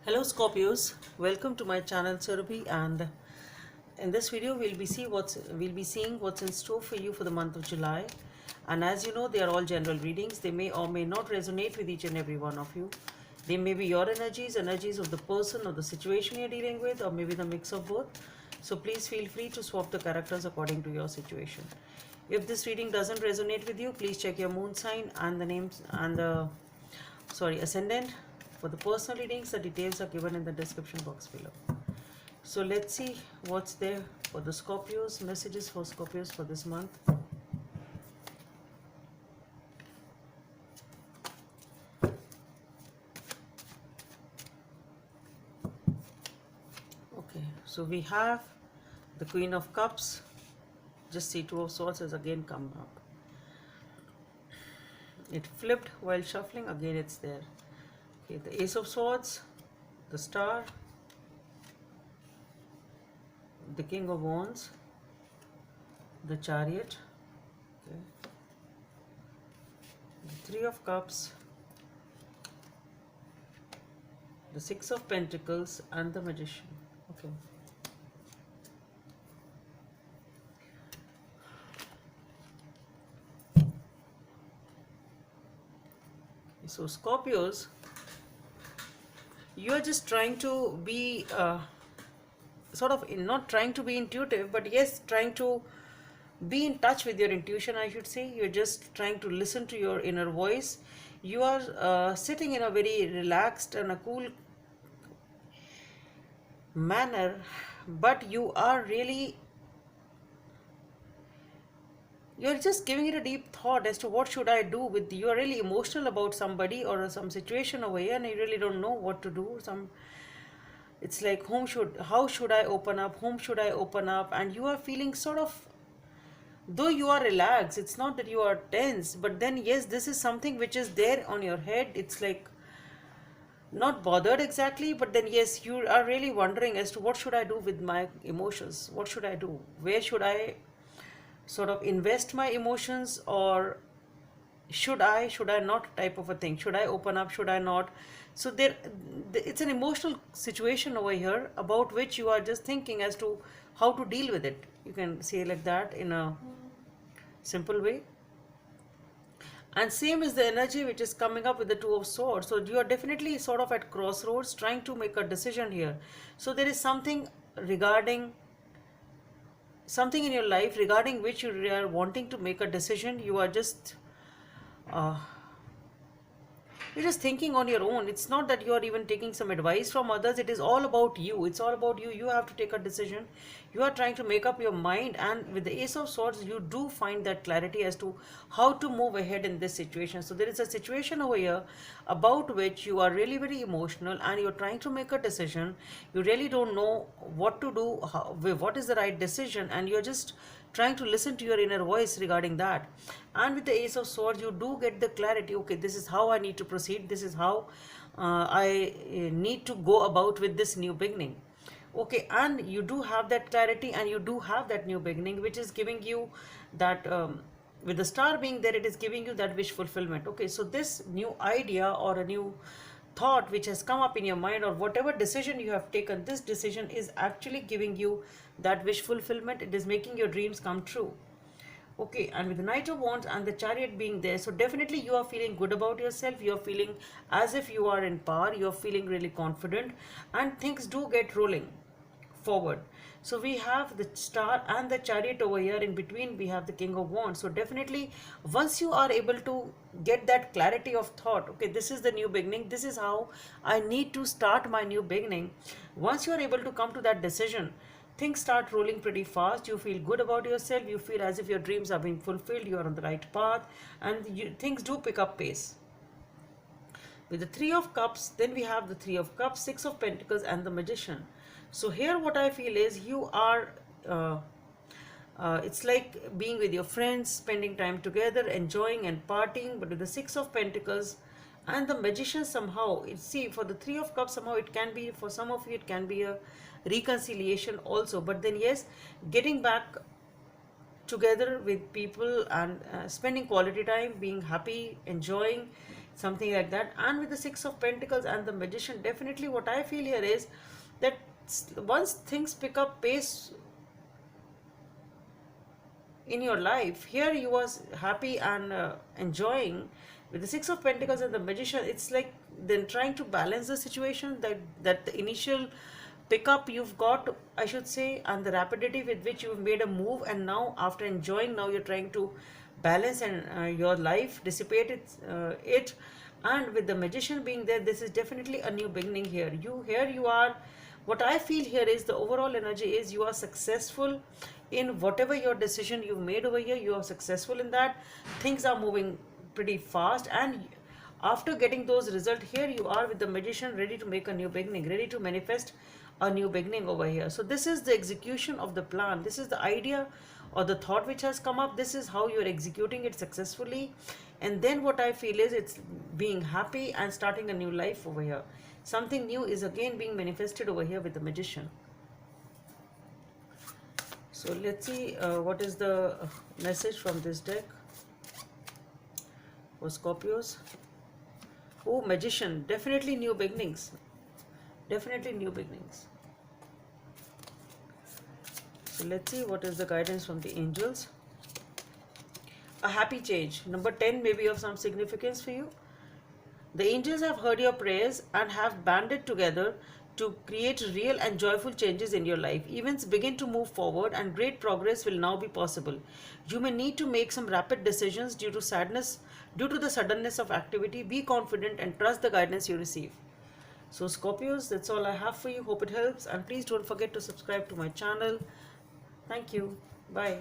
Hello Scorpios, welcome to my channel Surabhi, and in this video we'll be seeing what's in store for you for the month of July. And as you know, they are all general readings. They may or may not resonate with each and every one of you. They may be your energies of the person or the situation you're dealing with, or maybe the mix of both. So please feel free to swap the characters according to your situation. If this reading doesn't resonate with you, please check your moon sign and the names and the ascendant. For the personal readings, the details are given in the description box below. So let's see what's there for the Scorpios, messages for Scorpios for this month. Okay, so we have the Queen of Cups. Just see Two of Swords has again come up. It flipped while shuffling, again it's there. Okay, the Ace of Swords, the Star, the King of Wands, the Chariot, okay, the Three of Cups, the Six of Pentacles, and the Magician. Okay. So Scorpios, you are just trying to be not trying to be intuitive, but yes, trying to be in touch with your intuition, I should say. You're just trying to listen to your inner voice. You are sitting in a very relaxed and a cool manner, but you're just giving it a deep thought as to what should I do with. You are really emotional about somebody or some situation over here, and you really don't know what to do. It's like how should I open up, whom should I open up, and you are feeling sort of, though you are relaxed, it's not that you are tense, but then yes, this is something which is there on your head. It's like not bothered exactly, but then yes, you are really wondering as to what should I do with my emotions, what should I do, where should I sort of invest my emotions, or should I not, type of a thing. Should I open up, should I not? So it's an emotional situation over here about which you are just thinking as to how to deal with it. You can say like that in a simple way. And same is the energy which is coming up with the Two of Swords. So you are definitely sort of at crossroads trying to make a decision here. So there is something in your life regarding which you are wanting to make a decision. Uh, you're just thinking on your own. It's not that you are even taking some advice from others. It is all about you. It's all about you. You have to take a decision. You are trying to make up your mind, and with the Ace of Swords, you do find that clarity as to how to move ahead in this situation. So there is a situation over here about which you are really very emotional, and you're trying to make a decision. You really don't know what to do, what is the right decision, and you're just trying to listen to your inner voice regarding that. And with the Ace of Swords, you do get the clarity. Okay, this is how I need to proceed. This is how I need to go about with this new beginning. Okay, and you do have that clarity, and you do have that new beginning, which is giving you that, with the Star being there, it is giving you that wish fulfillment. Okay, so this new idea or a new thought which has come up in your mind, or whatever decision you have taken, this decision is actually giving you that wish fulfillment. It is making your dreams come true. Okay, and with the Knight of Wands and the Chariot being there, so definitely you are feeling good about yourself. You are feeling as if you are in power. You are feeling really confident, and things do get rolling forward. So we have the Star and the Chariot over here. In between we have the King of Wands. So definitely once you are able to get that clarity of thought, okay, this is the new beginning, this is how I need to start my new beginning. Once you are able to come to that decision, things start rolling pretty fast. You feel good about yourself. You feel as if your dreams are being fulfilled. You are on the right path, and things do pick up pace. With the Three of Cups, then we have the Three of Cups, Six of Pentacles, and the Magician. So here what I feel is you are, it's like being with your friends, spending time together, enjoying and partying. But with the Six of Pentacles and the Magician, somehow, see, for the Three of Cups, somehow it can be, for some of you, it can be a reconciliation also. But then yes, getting back together with people and spending quality time, being happy, enjoying, something like that. And with the Six of Pentacles and the Magician, definitely what I feel here is that once things pick up pace in your life, here you was happy and enjoying. With the Six of Pentacles and the Magician, it's like then trying to balance the situation, that the initial pickup you've got, I should say, and the rapidity with which you've made a move, and now after enjoying, now you're trying to balance and your life dissipate it. And with the Magician being there, this is definitely a new beginning here. You are, what I feel here is the overall energy is you are successful in whatever your decision you've made over here. You are successful in that. Things are moving pretty fast, and after getting those results, here you are with the Magician, ready to make a new beginning, ready to manifest a new beginning over here. So this is the execution of the plan. This is the idea or the thought which has come up. This is how you're executing it successfully. And then what I feel is it's being happy and starting a new life over here. Something new is again being manifested over here with the Magician. So let's see what is the message from this deck for Scorpios. Oh, Magician, definitely new beginnings. Definitely new beginnings. So let's see what is the guidance from the angels. A happy change. Number 10 may be of some significance for you. The angels have heard your prayers and have banded together to create real and joyful changes in your life. Events begin to move forward and great progress will now be possible. You may need to make some rapid decisions due to the suddenness of activity. Be confident and trust the guidance you receive. So Scorpios, that's all I have for you. Hope it helps, and please don't forget to subscribe to my channel. Thank you. Bye.